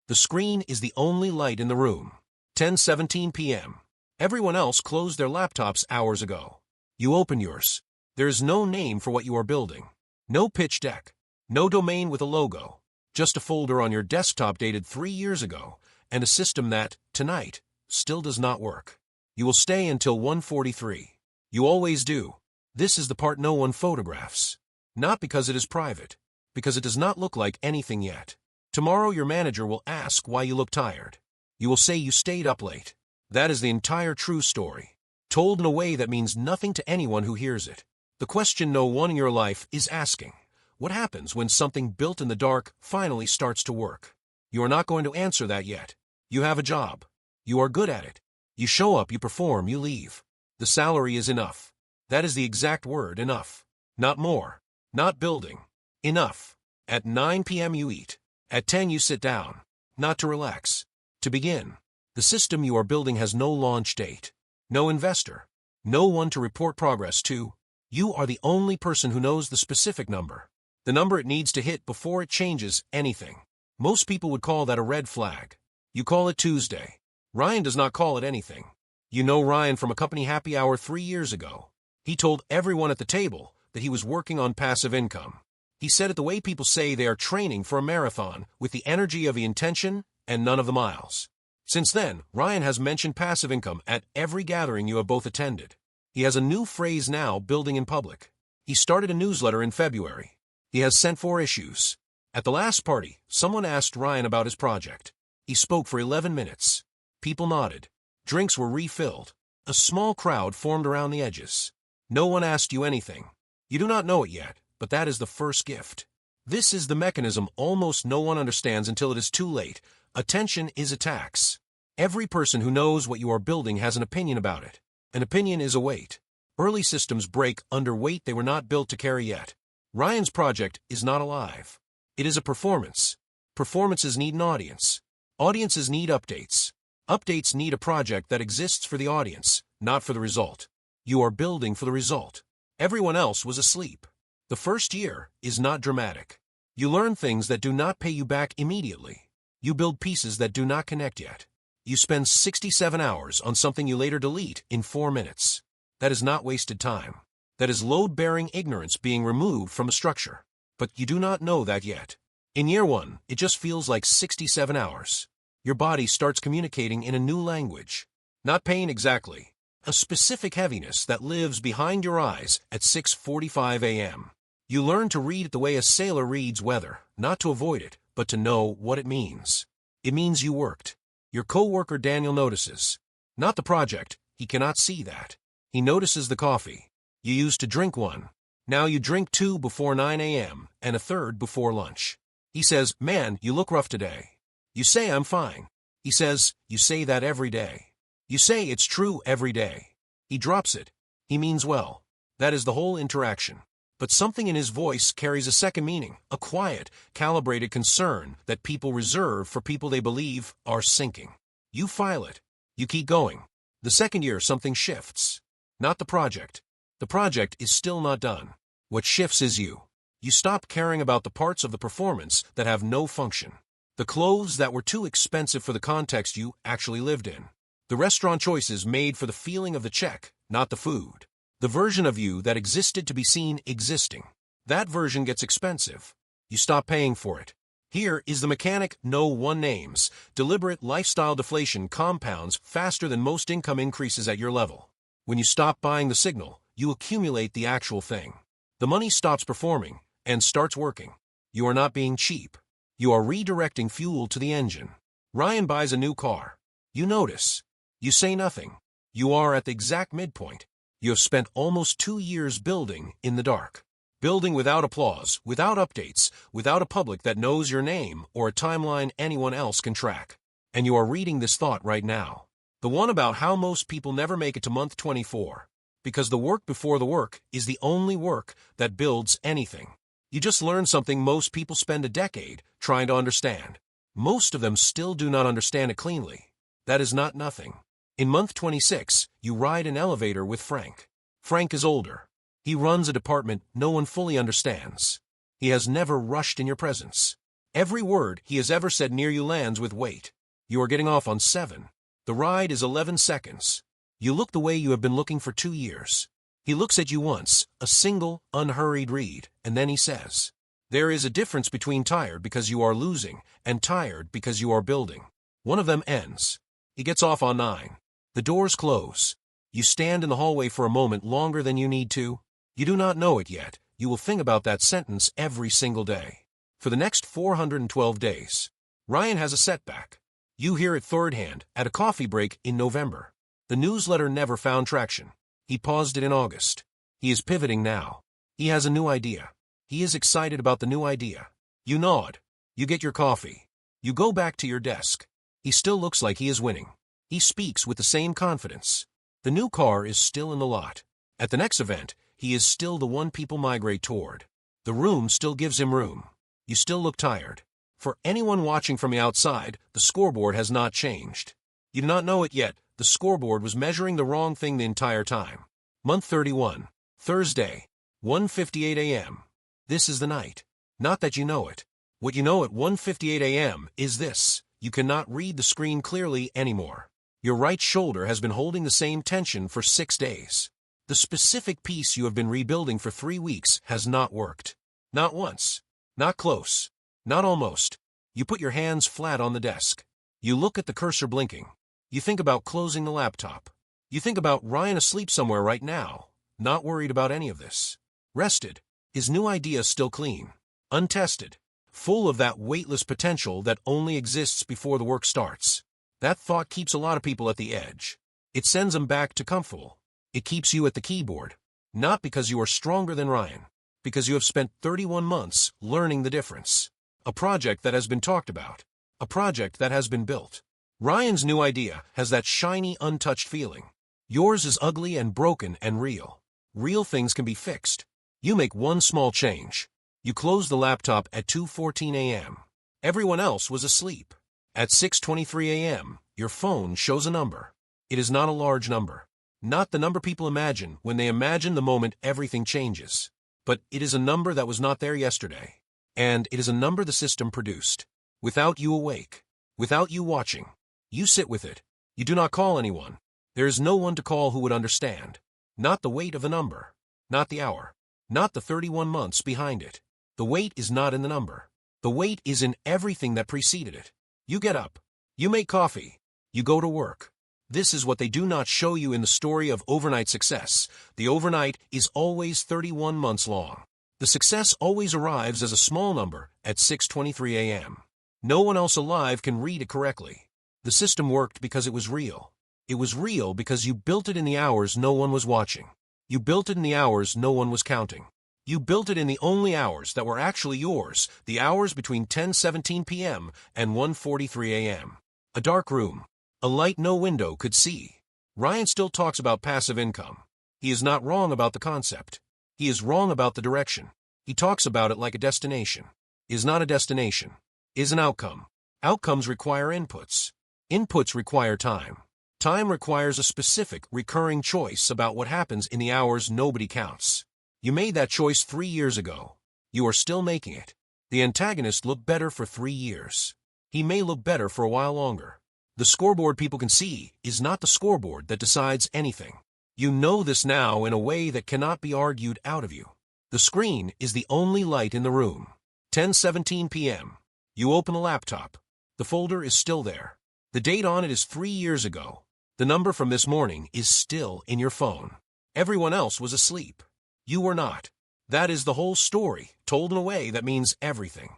The screen is the only light in the room. 10:17 p.m. Everyone else closed their laptops hours ago. You open yours. There is no name for what you are building. No pitch deck. No domain with a logo. Just a folder on your desktop dated 3 years ago, and a system that, tonight, still does not work. You will stay until 1:43. You always do. This is the part no one photographs. Not because it is private. Because it does not look like anything yet. Tomorrow your manager will ask why you look tired. You will say you stayed up late. That is the entire true story, told in a way that means nothing to anyone who hears it. The question no one in your life is asking: what happens when something built in the dark finally starts to work? You are not going to answer that yet. You have a job. You are good at it. You show up, you perform, you leave. The salary is enough. That is the exact word, enough. Not more. Not building. Enough. At 9 p.m. you eat. At 10 you sit down. Not to relax. To begin. The system you are building has no launch date. No investor. No one to report progress to. You are the only person who knows the specific number. The number it needs to hit before it changes anything. Most people would call that a red flag. You call it Tuesday. Ryan does not call it anything. You know Ryan from a company happy hour 3 years ago. He told everyone at the table that he was working on passive income. He said it the way people say they are training for a marathon, with the energy of the intention and none of the miles. Since then, Ryan has mentioned passive income at every gathering you have both attended. He has a new phrase now, building in public. He started a newsletter in February. He has sent 4 issues. At the last party, someone asked Ryan about his project. He spoke for 11 minutes. People nodded. Drinks were refilled. A small crowd formed around the edges. No one asked you anything. You do not know it yet, but that is the first gift. This is the mechanism almost no one understands until it is too late. Attention is a tax. Every person who knows what you are building has an opinion about it. An opinion is a weight. Early systems break under weight they were not built to carry yet. Ryan's project is not alive. It is a performance. Performances need an audience. Audiences need updates. Updates need a project that exists for the audience, not for the result. You are building for the result. Everyone else was asleep. The first year is not dramatic. You learn things that do not pay you back immediately. You build pieces that do not connect yet. You spend 67 hours on something you later delete in 4 minutes. That is not wasted time. That is load-bearing ignorance being removed from a structure. But you do not know that yet. In year 1, it just feels like 67 hours. Your body starts communicating in a new language. Not pain exactly. A specific heaviness that lives behind your eyes at 6:45 a.m. You learn to read it the way a sailor reads weather, not to avoid it, but to know what it means. It means you worked. Your co-worker Daniel notices. Not the project, he cannot see that. He notices the coffee. You used to drink 1. Now you drink 2 before 9 a.m. and a 3rd before lunch. He says, "Man, you look rough today." You say, "I'm fine." He says, "You say that every day." You say it's true every day. He drops it. He means well. That is the whole interaction. But something in his voice carries a second meaning, a quiet, calibrated concern that people reserve for people they believe are sinking. You file it. You keep going. The second year, something shifts. Not the project. The project is still not done. What shifts is you. You stop caring about the parts of the performance that have no function. The clothes that were too expensive for the context you actually lived in. The restaurant choices made for the feeling of the check, not the food. The version of you that existed to be seen existing. That version gets expensive. You stop paying for it. Here is the mechanic no one names. Deliberate lifestyle deflation compounds faster than most income increases at your level. When you stop buying the signal, you accumulate the actual thing. The money stops performing and starts working. You are not being cheap. You are redirecting fuel to the engine. Ryan buys a new car. You notice. You say nothing. You are at the exact midpoint. You have spent almost 2 years building in the dark. Building without applause, without updates, without a public that knows your name or a timeline anyone else can track. And you are reading this thought right now. The one about how most people never make it to month 24. Because the work before the work is the only work that builds anything. You just learned something most people spend a decade trying to understand. Most of them still do not understand it cleanly. That is not nothing. In month 26, you ride an elevator with Frank. Frank is older. He runs a department no one fully understands. He has never rushed in your presence. Every word he has ever said near you lands with wait. You are getting off on 7. The ride is 11 seconds. You look the way you have been looking for 2 years. He looks at you once, a single, unhurried read, and then he says, "There is a difference between tired because you are losing and tired because you are building." One of them ends. He gets off on 9. The doors close. You stand in the hallway for a moment longer than you need to. You do not know it yet. You will think about that sentence every single day. For the next 412 days. Ryan has a setback. You hear it third hand at a coffee break in November. The newsletter never found traction. He paused it in August. He is pivoting now. He has a new idea. He is excited about the new idea. You nod. You get your coffee. You go back to your desk. He still looks like he is winning. He speaks with the same confidence. The new car is still in the lot. At the next event, he is still the one people migrate toward. The room still gives him room. You still look tired. For anyone watching from the outside, the scoreboard has not changed. You do not know it yet. The scoreboard was measuring the wrong thing the entire time. Month 31. Thursday. 1:58 a.m. This is the night. Not that you know it. What you know at 1:58 a.m. is this. You cannot read the screen clearly anymore. Your right shoulder has been holding the same tension for 6 days. The specific piece you have been rebuilding for 3 weeks has not worked. Not once. Not close. Not almost. You put your hands flat on the desk. You look at the cursor blinking. You think about closing the laptop. You think about Ryan asleep somewhere right now, not worried about any of this. Rested. His new idea still clean. Untested. Full of that weightless potential that only exists before the work starts. That thought keeps a lot of people at the edge. It sends them back to comfortable. It keeps you at the keyboard. Not because you are stronger than Ryan. Because you have spent 31 months learning the difference. A project that has been talked about. A project that has been built. Ryan's new idea has that shiny, untouched feeling. Yours is ugly and broken and real. Real things can be fixed. You make one small change. You close the laptop at 2:14 a.m. Everyone else was asleep. At 6:23 a.m., your phone shows a number. It is not a large number. Not the number people imagine when they imagine the moment everything changes. But it is a number that was not there yesterday. And it is a number the system produced. Without you awake. Without you watching. You sit with it. You do not call anyone. There is no one to call who would understand. Not the weight of the number. Not the hour. Not the 31 months behind it. The weight is not in the number. The weight is in everything that preceded it. You get up. You make coffee. You go to work. This is what they do not show you in the story of overnight success. The overnight is always 31 months long. The success always arrives as a small number at 6:23 a.m. No one else alive can read it correctly. The system worked because it was real. It was real because you built it in the hours no one was watching. You built it in the hours no one was counting. You built it in the only hours that were actually yours, the hours between 10:17 p.m. and 1:43 a.m. A dark room. A light no window could see. Ryan still talks about passive income. He is not wrong about the concept. He is wrong about the direction. He talks about it like a destination. It is not a destination. It is an outcome. Outcomes require inputs. Inputs require time. Time requires a specific, recurring choice about what happens in the hours nobody counts. You made that choice 3 years ago. You are still making it. The antagonist looked better for 3 years. He may look better for a while longer. The scoreboard people can see is not the scoreboard that decides anything. You know this now in a way that cannot be argued out of you. The screen is the only light in the room. 10:17 p.m. You open a laptop. The folder is still there. The date on it is 3 years ago. The number from this morning is still in your phone. Everyone else was asleep. You were not. That is the whole story, told in a way that means everything.